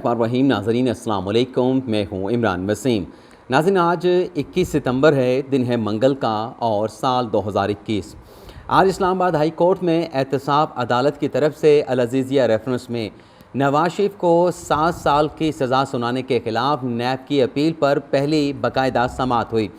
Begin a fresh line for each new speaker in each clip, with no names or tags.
रहीम नाज़रीन अस्सलाम वालेकुम, मैं हूँ इमरान वसीम। नाज़रीन, आज 21 सितंबर है, दिन है मंगल का और साल 2021। आज इस्लामाबाद हाई कोर्ट में एहतसाब अदालत की तरफ से अल अज़ीज़िया रेफरेंस में नवाज शरीफ को 7 साल की सज़ा सुनाने के ख़िलाफ़ नैब की अपील पर पहली बाकायदा समाअत हुई।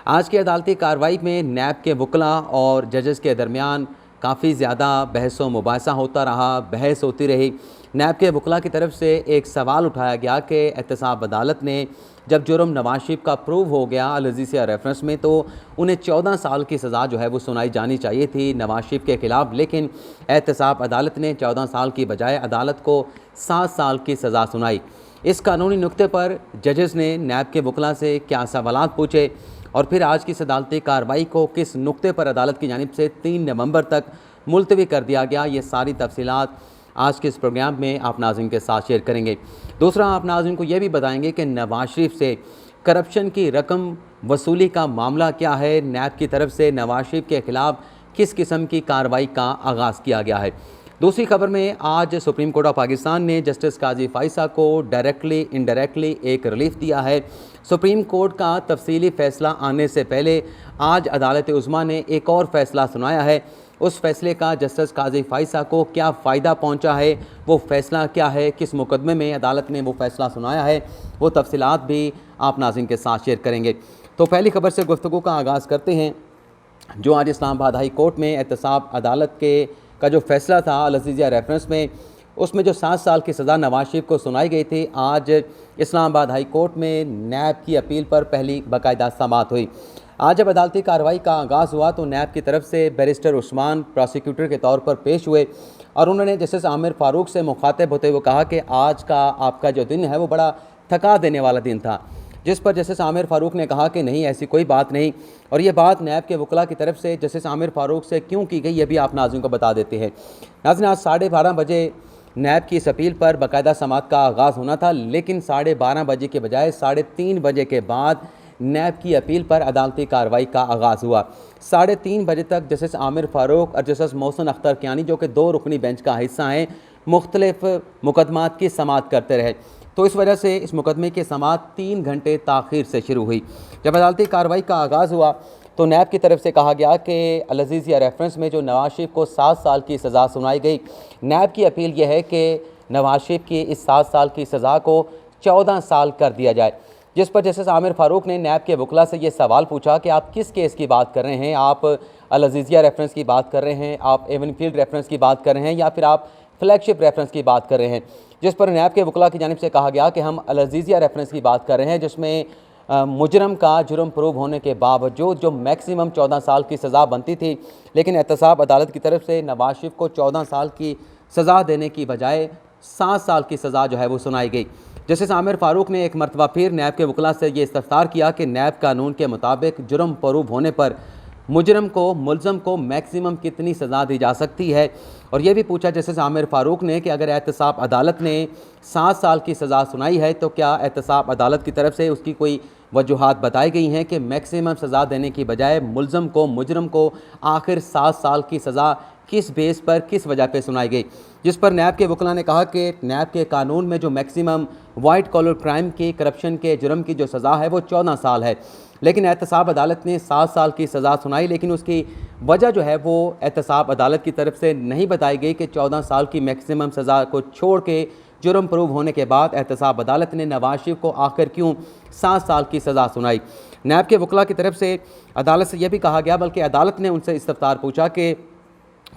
आज की अदालती कार्रवाई में नैब के वकला और जजेस के दरमियान काफ़ी ज़्यादा बहस व मुबासा होता रहा, बहस होती रही। नैब के वकला की तरफ से एक सवाल उठाया गया कि एहतसाब अदालत ने जब जुर्म नवाज शरीफ का प्रूव हो गया अल अज़ीज़िया रेफरेंस में, तो उन्हें 14 साल की सज़ा जो है वो सुनाई जानी चाहिए थी नवाज शरीफ के ख़िलाफ़, लेकिन एहतसाब अदालत ने 14 साल की बजाय अदालत को 7 साल की सज़ा सुनाई। इस कानूनी नुक्ते पर जजेस ने नैब के वकला से क्या सवालात पूछे और फिर आज की अदालती कार्रवाई को किस नुक्ते पर अदालत की जानिब से 3 नवंबर तक मुलतवी कर दिया गया, ये सारी तफसीलात आज के इस प्रोग्राम में आप नाज़रीन के साथ शेयर करेंगे। दूसरा, आप नाज़रीन को यह भी बताएंगे कि नवाज शरीफ से करप्शन की रकम वसूली का मामला क्या है, नैब की तरफ से नवाज शरीफ के ख़िलाफ़ किस किस्म की कार्रवाई का आगाज़ किया गया है। दूसरी खबर में, आज सुप्रीम कोर्ट ऑफ पाकिस्तान ने जस्टिस काजी फाइसा को डायरेक्टली इनडायरेक्टली एक रिलीफ दिया है। सुप्रीम कोर्ट का तफसीली फ़ैसला आने से पहले आज अदालत उज़्मा ने एक और फ़ैसला सुनाया है। उस फैसले का जस्टिस काजी फाइसा को क्या फ़ायदा पहुंचा है, वो फ़ैसला क्या है, किस मुकदमे में अदालत ने वो फ़ैसला सुनाया है, वो तफसीलात भी आप नाज़रीन के साथ शेयर करेंगे। तो पहली खबर से गुफ्तगू का आगाज़ करते हैं, जो आज इस्लामाबाद हाई कोर्ट में एहतसाब अदालत का जो फ़ैसला था अल अज़ीज़िया रेफरेंस में, उसमें जो 7 साल की सज़ा नवाज शरीफ को सुनाई गई थी, आज इस्लामाबाद हाई कोर्ट में नैब की अपील पर पहली बाकायदा समाअत हुई। आज जब अदालती कार्रवाई का आगाज़ हुआ तो नैब की तरफ से बैरिस्टर उस्मान प्रोसिक्यूटर के तौर पर पेश हुए और उन्होंने जस्टिस आमिर फ़ारूक से मुखातिब होते हुए कहा कि आज का आपका जो दिन है वो बड़ा थका देने वाला दिन था, जिस पर जस्टिस आमिर फ़ारूक ने कहा कि नहीं, ऐसी कोई बात नहीं। और ये बात नैब के वकला की तरफ से जस्टिस आमिर फ़ारूक से क्यों की गई, ये भी आप नाज़रीन को बता देते हैं। नाज़रीन, आज 12:30 बजे नैब की इस अपील पर बाकायदा समाअत का आगाज़ होना था, लेकिन 12:30 बजे के बजाय 3:30 बजे के बाद नैब की अपील पर अदालती कार्रवाई का आगाज़ हुआ। 3:30 बजे तक जस्टिस आमिर फ़ारूक और जस्टिस मोहसिन अख्तर कियानी, जो कि 2 रुकनी बेंच का हिस्सा हैं, मुख्तलिफ मुकदमात की समाअत करते रहे। तो इस वजह से इस मुकदमे की समाअत 3 घंटे ताख़ीर से शुरू हुई। जब अदालती कार्रवाई का आगाज़ हुआ तो नैब की तरफ से कहा गया कि अल अज़ीज़िया रेफरेंस में जो नवाज शरीफ को 7 साल की सज़ा सुनाई गई, नैब की अपील यह है कि नवाज शरीफ की इस 7 साल की सज़ा को 14 साल कर दिया जाए, जिस पर जस्टिस आमिर फ़ारूक ने नैब के वकला से ये सवाल पूछा कि आप किस केस की बात कर रहे हैं, आप अल अज़ीज़िया रेफरेंस की बात कर रहे हैं, आप एवनफील्ड रेफरेंस की बात कर रहे हैं, या फिर आप फ्लैगशिप रेफरेंस की बात कर रहे हैं। जिस पर नैब के वकला की जानिब से कहा गया कि हम अल अज़ीज़िया रेफरेंस की बात कर रहे हैं, जिसमें मुजरम का जुर्म प्रूव होने के बावजूद जो मैक्सिमम 14 साल की सज़ा बनती थी, लेकिन एहतसाब अदालत की तरफ से नवाज शरीफ को 14 साल की सज़ा देने की बजाय 7 साल की सज़ा जो है वो सुनाई गई। जस्टिस आमिर फ़ारूक ने एक मरतबा फिर नैब के वकला से ये इस्तफ़सार किया कि नैब कानून के मुताबिक जुर्म प्रूव होने पर मुलज़म को मैक्सिमम कितनी सज़ा दी जा सकती है, और यह भी पूछा जस्टिस आमिर फ़ारूक ने कि अगर एहतसाब अदालत ने 7 साल की सज़ा सुनाई है तो क्या एहतसाब अदालत की तरफ से उसकी कोई वजूहात बताई गई हैं कि मैक्सिमम सज़ा देने की बजाय मुजरम को आखिर 7 साल की सज़ा किस बेस पर, किस वजह पर सुनाई गई। जिस पर नैब के वकला ने कहा कि नैब के कानून में जो मैक्सिमम वाइट कॉलर क्राइम की, करप्शन के जुर्म की जो सज़ा है वो 14 साल है, लेकिन एहतसाब अदालत ने 7 साल की सज़ा सुनाई, लेकिन उसकी वजह जो है वो एहतसाब अदालत की तरफ से नहीं बताई गई कि 14 साल की मैक्सिमम सज़ा को छोड़ के जुर्म प्रूव होने के बाद एहतसाब अदालत ने नवाज शरीफ को आखिर क्यों 7 साल की सज़ा सुनाई। नैब के वकला की तरफ से अदालत से यह भी कहा गया, बल्कि अदालत ने उनसे इस्तफ़सार पूछा कि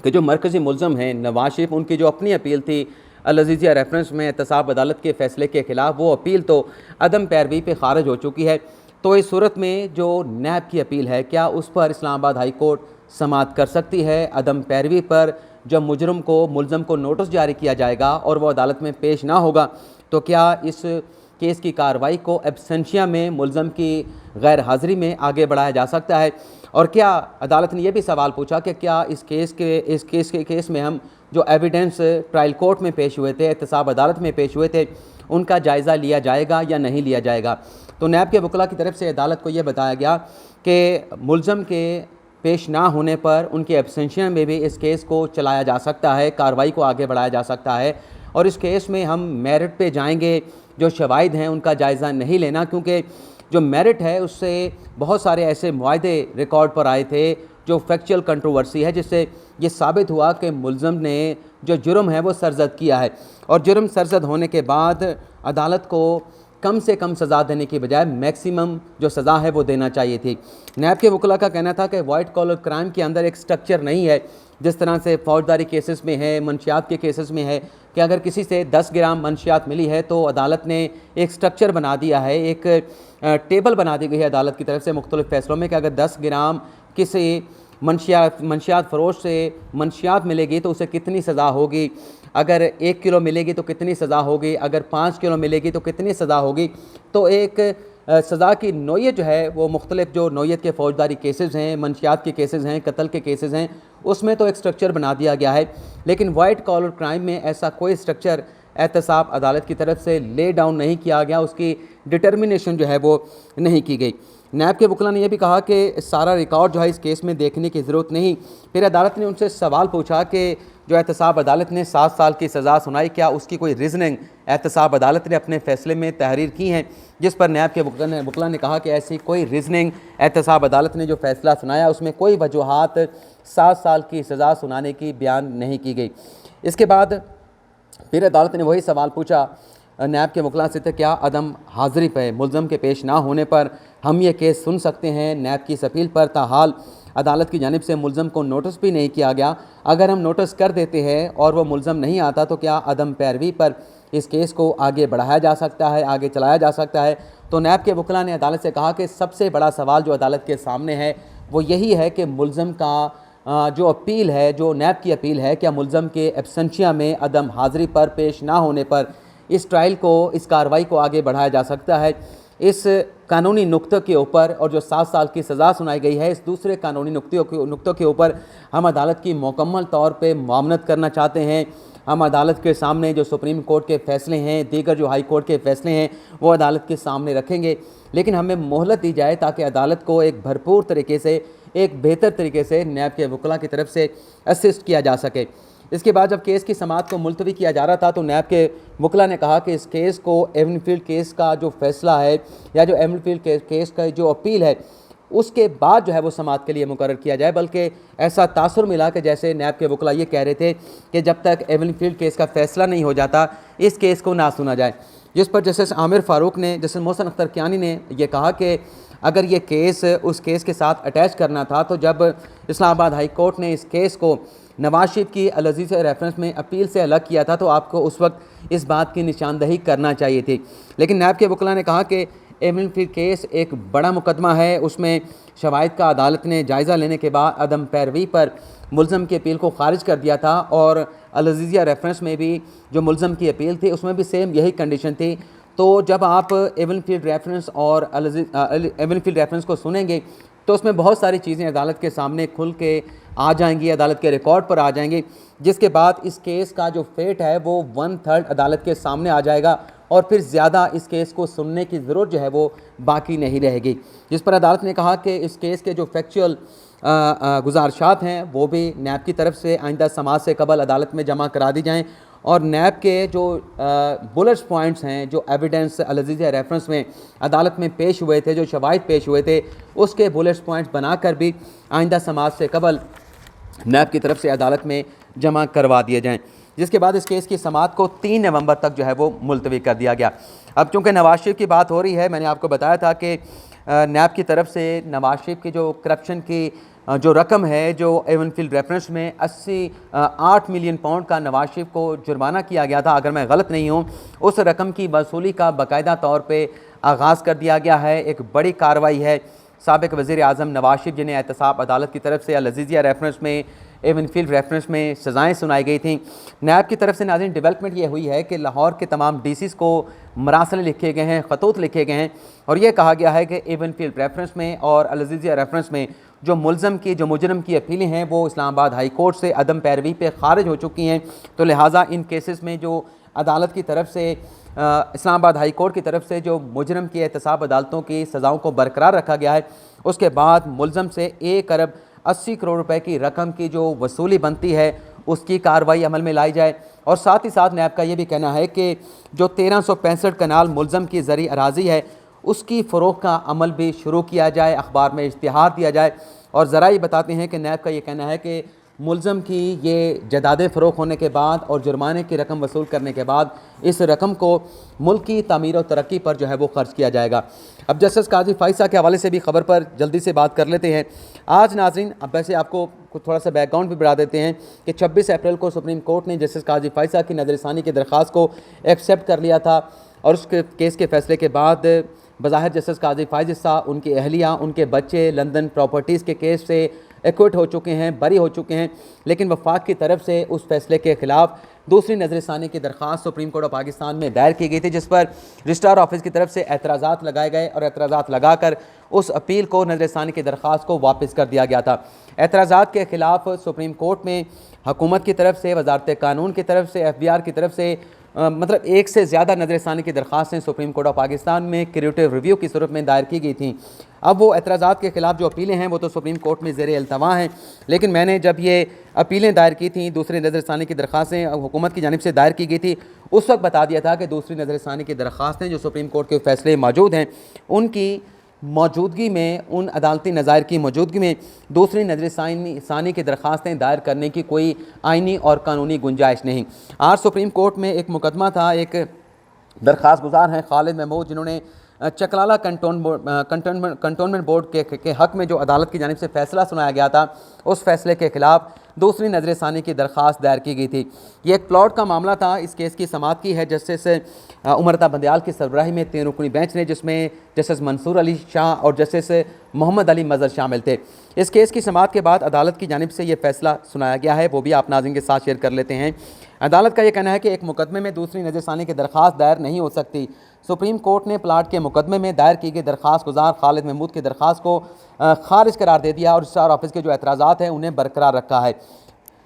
जो मरकज़ी मुलज़म हैं नवाज शरीफ, उनकी जो अपनी अपील थी अल अज़ीज़िया रेफरेंस में एहतसाब अदालत के फ़ैसले के ख़िलाफ़, वो अपील तो अदम पैरवी पे ख़ारिज हो चुकी है। तो इस सूरत में जो नैब की अपील है, क्या उस पर इस्लामाबाद हाई कोर्ट समाअत कर सकती है? अदम पैरवी पर जब मुलज़म को नोटिस जारी किया जाएगा और वो अदालत में पेश ना होगा, तो क्या इस केस की कार्रवाई को एब्सेंशिया में मुलज़म की गैर हाज़िरी में आगे बढ़ाया जा सकता है? और क्या अदालत ने यह भी सवाल पूछा कि क्या इस केस में हम जो एविडेंस ट्रायल कोर्ट में पेश हुए थे, एहतसाब अदालत में पेश हुए थे, उनका जायज़ा लिया जाएगा या नहीं लिया जाएगा? तो नैब के वकला की तरफ से अदालत को यह बताया गया कि मुलज़म के पेश ना होने पर उनके एब्सेंशिया में भी इस केस को चलाया जा सकता है, कार्रवाई को आगे बढ़ाया जा सकता है, और इस केस में हम मेरिट पे जाएंगे, जो शवाहिद हैं उनका जायज़ा नहीं लेना, क्योंकि जो मेरिट है उससे बहुत सारे ऐसे मुआहदे रिकॉर्ड पर आए थे जो फैक्चुअल कंट्रोवर्सी है, जिससे ये साबित हुआ कि मुल्ज़म ने जो जुर्म है वो सरजद किया है, और जुर्म सरजद होने के बाद अदालत को कम से कम सज़ा देने की बजाय मैक्सिमम जो सज़ा है वो देना चाहिए थी। नैब के वकला का कहना था कि वाइट कॉलर क्राइम के अंदर एक स्ट्रक्चर नहीं है, जिस तरह से फौजदारी केसेस में है, मंशियात के केसेस में है, कि अगर किसी से 10 ग्राम मंशियात मिली है तो अदालत ने एक स्ट्रक्चर बना दिया है, एक टेबल बना दी गई है अदालत की तरफ से मुख्तलिफ़ फ़ैसलों में कि अगर 10 ग्राम किसी मंशियात फ़रोश से मंशियात मिलेगी तो उसे कितनी सज़ा होगी, अगर 1 किलो मिलेगी तो कितनी सज़ा होगी, अगर 5 किलो मिलेगी तो कितनी सज़ा होगी। तो एक सज़ा की नौयत जो है वो मुख्तलिफ़ जो नौयत के फ़ौजदारी केसेस हैं, मंशियात के केसेस हैं, कत्ल के केसेस हैं, उसमें तो एक स्ट्रक्चर बना दिया गया है। लेकिन वाइट कॉलर क्राइम में ऐसा कोई स्ट्रक्चर एहतसाब अदालत की तरफ से ले डाउन नहीं किया गया, उसकी डिटर्मिनेशन जो है वो नहीं की गई। नैब के वकला ने यह भी कहा कि सारा रिकॉर्ड जो है इस केस में देखने की ज़रूरत नहीं। फिर अदालत ने उनसे सवाल पूछा कि जो एहतसाब अदालत ने 7 साल की सज़ा सुनाई, क्या उसकी कोई रीज़निंग एहतसाब अदालत ने अपने फ़ैसले में तहरीर की हैं, जिस पर नैब के वकला ने कहा कि ऐसी कोई रीज़निंग एहतसाब अदालत ने जो फ़ैसला सुनाया उसमें कोई वजूहात 7 साल की सज़ा सुनाने की बयान नहीं की गई। इसके बाद फिर अदालत ने वही सवाल पूछा नैब के वकला से, तो क्या अदम हाज़िरी पे मुल्ज़म के पेश ना होने पर हम ये केस सुन सकते हैं। नैब की इस अपील पर ताहाल अदालत की जानिब से मुल्ज़म को नोटिस भी नहीं किया गया। अगर हम नोटिस कर देते हैं और वो मुल्ज़म नहीं आता तो क्या अदम पैरवी पर इस केस को आगे बढ़ाया जा सकता है, आगे चलाया जा सकता है। तो नैब के वकला ने अदालत से कहा कि सबसे बड़ा सवाल जो अदालत के सामने है वो यही है कि मुल्ज़म का जो अपील है, जो नैब की अपील है, क्या मुल्ज़म के एब्सेंशिया में अदम हाज़िरी पर पेश ना होने पर इस ट्रायल को, इस कार्रवाई को आगे बढ़ाया जा सकता है। इस कानूनी नुक्ते के ऊपर और जो 7 साल की सज़ा सुनाई गई है, इस दूसरे कानूनी नुक्तों के ऊपर हम अदालत की मुकम्मल तौर पे मामनत करना चाहते हैं। हम अदालत के सामने जो सुप्रीम कोर्ट के फ़ैसले हैं, दीगर जो हाई कोर्ट के फ़ैसले हैं, वो अदालत के सामने रखेंगे, लेकिन हमें मोहलत दी जाए ताकि अदालत को एक भरपूर तरीके से, एक बेहतर तरीके से नैब के वकला की तरफ से असिस्ट किया जा सके। इसके बाद जब केस की समाअत को मुलतवी किया जा रहा था तो नैब के वकला ने कहा कि इस केस को एवनफील्ड केस का जो फ़ैसला है या जो एवनफील्ड केस का जो अपील है उसके बाद जो है वो समाअत के लिए मुकर्रर किया जाए, बल्कि ऐसा तासुर मिला कि जैसे नैब के वकला ये कह रहे थे कि जब तक एवनफील्ड केस का फ़ैसला नहीं हो जाता इस केस को ना सुना जाए। जिस पर जस्टिस आमिर फ़ारूक ने, जस्टिस मोहसिन अख्तर कियानी ने यह कहा कि अगर ये केस उस केस के साथ अटैच करना था तो जब इस्लामाबाद हाई कोर्ट ने इस केस को नवाज शरीफ की अल-अज़ीज़ रेफरेंस में अपील से अलग किया था तो आपको उस वक्त इस बात की निशानदही करना चाहिए थी। लेकिन नैब के वकला ने कहा कि एवनफील्ड केस एक बड़ा मुकदमा है, उसमें शवाहिद का अदालत ने जायज़ा लेने के बाद अदम पैरवी पर मुल्ज़म की अपील को खारिज कर दिया था, और अल-अज़ीज़ रेफरेंस में भी जो मुल्ज़म की अपील थी उसमें भी सेम यही कंडीशन थी। तो जब आप एवनफील्ड रेफरेंस और एवनफील्ड रेफरेंस को सुनेंगे तो उसमें बहुत सारी चीज़ें अदालत के सामने खुल के आ जाएंगी, अदालत के रिकॉर्ड पर आ जाएंगी, जिसके बाद इस केस का जो फेट है वो 1/3 अदालत के सामने आ जाएगा और फिर ज़्यादा इस केस को सुनने की ज़रूरत जो है वो बाकी नहीं रहेगी। जिस पर अदालत ने कहा कि इस केस के जो फैक्चुअल गुजारिशात हैं वो भी नैब की तरफ से आइंदा समाअत से कबल अदालत में जमा करा दी जाएँ, और नैब के जो बुलेट्स पॉइंट्स हैं, जो एविडेंस अल-अज़ीज़ रेफरेंस में अदालत में पेश हुए थे, जो शवाहिद पेश हुए थे, उसके बुलेट्स पॉइंट्स बनाकर भी आइंदा समाअत से कबल नैब की तरफ से अदालत में जमा करवा दिए जाएँ। जिसके बाद इस केस की समाअत को 3 नवंबर तक जो है वो मुलतवी कर दिया गया। अब चूँकि नवाज शरीफ की बात हो रही है, मैंने आपको बताया था कि नैब की तरफ से नवाज शरीफ की जो करप्शन की जो रकम है, जो एवनफील्ड रेफरेंस में 8 मिलियन पाउंड का नवाज शरीफ को जुर्माना किया गया था, अगर मैं गलत नहीं हूँ, उस रकम की वसूली का बाकायदा तौर पे आगाज़ कर दिया गया है। एक बड़ी कार्रवाई है। साबिक़ वज़ीर आज़म नवाज शरीफ जिन्हें एहतसाब अदालत की तरफ से अल-अज़ीज़ रेफरेंस में, एवनफील्ड रेफरेंस में सज़ाएँ सुनाई गई थी। नैब की तरफ से नाज़रीन डेवलपमेंट ये हुई है कि लाहौर के तमाम डीसीज़ को मरासले लिखे गए हैं, ख़तूत लिखे गए हैं, और ये कहा गया है कि एवनफील्ड रेफरेंस में और अल-अज़ीज़ रेफरेंस में जो मुल्ज़म की, जो मुजरम की अपीलें हैं वो इस्लामाबाद हाई कोर्ट से अदम पैरवी पे खारिज हो चुकी हैं। तो लिहाजा इन केसेस में जो अदालत की तरफ से, इस्लामाबाद हाई कोर्ट की तरफ से जो मुजरम की एहतसाब अदालतों की सज़ाओं को बरकरार रखा गया है, उसके बाद मुल्ज़म से 1 अरब 80 करोड़ रुपए की रकम की जो वसूली बनती है उसकी कार्रवाई अमल में लाई जाए। और साथ ही साथ नैब का ये भी कहना है कि जो 1365 कनाल मुलज़म की ज़री अराज़ी है उसकी फ़रोग़ का अमल भी शुरू किया जाए, अखबार में इश्तिहार दिया जाए। और ज़रा ये बताते हैं कि नैब का ये कहना है कि मुलज़म की ये जदादें फ़रोग़ होने के बाद और जुर्माने की रकम वसूल करने के बाद इस रकम को मुल्क की तामीर और तरक्की पर जो है वो ख़र्च किया जाएगा। अब जस्टिस काजी फ़ाइज़ के हवाले से भी ख़बर पर जल्दी से बात कर लेते हैं। आज नाज़रीन, अब वैसे आपको कुछ थोड़ा सा बैकग्राउंड भी बढ़ा देते हैं कि 26 अप्रैल को सुप्रीम कोर्ट ने जस्टिस काजी फ़ाइज़ की नज़रसानी की दरख्वास्त को एक्सेप्ट कर लिया था। और उस केस के फ़ैसले के बाद बज़ाहिर जस्टिस काजी फ़ाइज़, उनकी अहलिया, उनके बच्चे लंदन प्रॉपर्टीज़ के केस से एक्विट हो चुके हैं, बरी हो चुके हैं। लेकिन वफाक की तरफ से उस फैसले के ख़िलाफ़ दूसरी नज़रसानी की दरख्वास्त सुप्रीम कोर्ट ऑफ पाकिस्तान में दायर की गई थी, जिस पर रजिस्ट्रार ऑफिस की तरफ से एतराज़ात लगाए गए और एतराज़ात लगाकर उस अपील को, नज़रसानी की दरख्वास्त को वापस कर दिया गया था। एतराज़ात के ख़िलाफ़ सुप्रीम कोर्ट में हुकूमत की तरफ से, वज़ारत कानून की तरफ से, FBR की तरफ से मतलब एक से ज़्यादा नज़रसानी की दरख्वास्तें सुप्रीम कोर्ट ऑफ पाकिस्तान में क्रिएटिव रिव्यू की सूरत में दायर की गई थी। अब वो एतराज़ात के ख़िलाफ़ जो अपीलें हैं वो तो सुप्रीम कोर्ट में ज़ेर अल्तवा हैं, लेकिन मैंने जब ये अपीलें दायर की थी, दूसरी नज़रसानी की दरख्वास्तें हुकूमत की जानिब से दायर की गई थी, उस वक्त बता दिया था कि दूसरी नज़रसानी की दरख्वास्तें जो सुप्रीम कोर्ट के फ़ैसले मौजूद हैं उनकी मौजूदगी में, उन अदालती नज़ायर की मौजूदगी में दूसरी नज़रसानी की दरख्वास्तें दायर करने की कोई आइनी और कानूनी गुंजाइश नहीं। आज सुप्रीम कोर्ट में एक मुकदमा था, एक दरख्वास्त गुजार हैं खालिद महमूद, जिन्होंने चकलाला कंटोनमेंट बोर्ड के हक़ में जो अदालत की जानिब से फ़ैसला सुनाया गया था उस फैसले के ख़िलाफ़ दूसरी नज़रसानी की दरख्वास्त दायर की गई थी। ये एक प्लॉट का मामला था। इस केस की समाअत की है जस्टिस उमरता बंदयाल की सरबराही में 3 रुकनी बेंच ने, जिसमें जस्टिस मंसूर अली शाह और जस्टिस मोहम्मद अली मज़र शामिल थे। इस केस की समाअत के बाद अदालत की जानिब से ये फ़ैसला सुनाया गया है, वो भी आप नाज़रीन के साथ शेयर कर लेते हैं। अदालत का ये कहना है कि एक मुकदमे में दूसरी नज़रसानी की दरख्वास्त दायर नहीं हो सकती। सुप्रीम कोर्ट ने प्लाट के मुकदमे में दायर की गई दरख्वास्त गुजार खालिद महमूद की दरख्वास्त को खारिज करार दे दिया और रजिस्ट्रार ऑफिस के जो एतराज़ात हैं उन्हें बरकरार रखा है।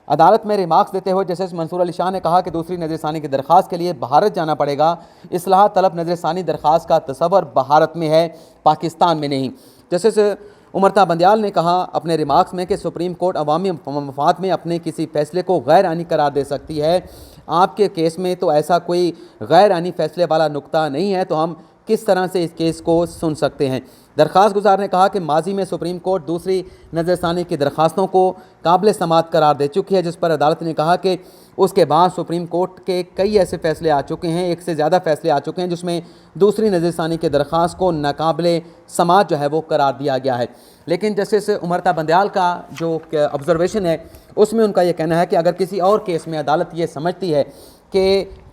अदालत में रिमार्क्स देते हुए जस्टिस मंसूर अली शाह ने कहा कि दूसरी नज़रसानी की दरख्वास्त के लिए भारत जाना पड़ेगा। इस्लाह तलब नज़रसानी दरख्वास्त का तसव्वुर भारत में है, पाकिस्तान में नहीं। जस्टिस उमरता बंदयाल ने कहा अपने रिमार्क्स में कि सुप्रीम कोर्ट अवामी मफाद में अपने किसी फ़ैसले को गैर आनी करार दे सकती है। आपके केस में तो ऐसा कोई गैर आनी फ़ैसले वाला नुक्ता नहीं है, तो हम किस तरह से इस केस को सुन सकते हैं। दरख्वास्त गुजार ने कहा कि माजी में सुप्रीम कोर्ट दूसरी नज़रसानी की दरख्वास्तों को काबिल समाअत करार दे चुकी है, जिस पर अदालत ने कहा कि उसके बाद सुप्रीम कोर्ट के कई ऐसे फ़ैसले आ चुके हैं, एक से ज़्यादा फ़ैसले आ चुके हैं जिसमें दूसरी नज़रसानी की दरख्वास्त को नाकाबिल समाअत जो है वो करार दिया गया है। लेकिन जस्टिस उमरता बंदयाल का जो ऑब्जर्वेशन है उसमें उनका यह कहना है कि अगर किसी और केस में अदालत ये समझती है कि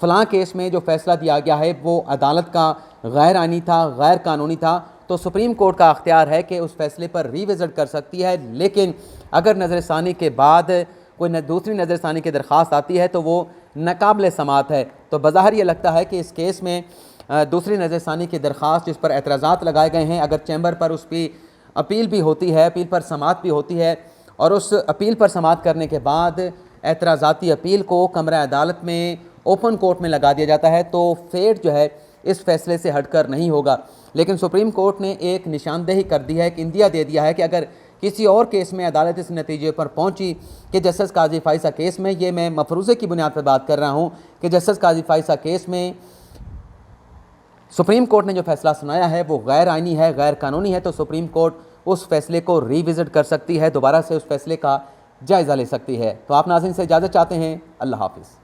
फ़लाँ केस में जो फ़ैसला दिया गया है वो अदालत का गैर आनी था, गैर कानूनी था, तो सुप्रीम कोर्ट का अख्तियार है कि उस फैसले पर रिविज़िट कर सकती है। लेकिन अगर नज़रसानी के बाद कोई दूसरी नज़रसानी की दरख्वास्त आती है तो वो नाकाबिल समाअत है। तो बज़ाहिर ये लगता है कि इस केस में दूसरी नज़रसानी की दरख्वास्त जिस पर एतराज़ात लगाए गए हैं, अगर चैम्बर पर उस पर अपील भी होती है, अपील पर समाअत भी होती है और उस अपील पर समाअत करने के बाद एतराज़ाती अपील को कमरा अदालत में ओपन कोर्ट में लगा दिया जाता है, तो फेट जो है इस फैसले से हटकर नहीं होगा। लेकिन सुप्रीम कोर्ट ने एक निशानदेही कर दी है, एक इंदिया दे दिया है कि अगर किसी और केस में अदालत इस नतीजे पर पहुंची कि जस्टिस काजी फ़ाइज़ केस में, ये मैं मफरूज़े की बुनियाद पर बात कर रहा हूं कि जस्टिस काजी फ़ाइज़ केस में सुप्रीम कोर्ट ने जो फैसला सुनाया है वो गैर आइनी है, गैर कानूनी है, तो सुप्रीम कोर्ट उस फैसले को रिविज़िट कर सकती है, दोबारा से उस फैसले का जायज़ा ले सकती है। तो आप नाज़रीन से इजाज़त चाहते हैं। अल्लाह हाफ़िज़।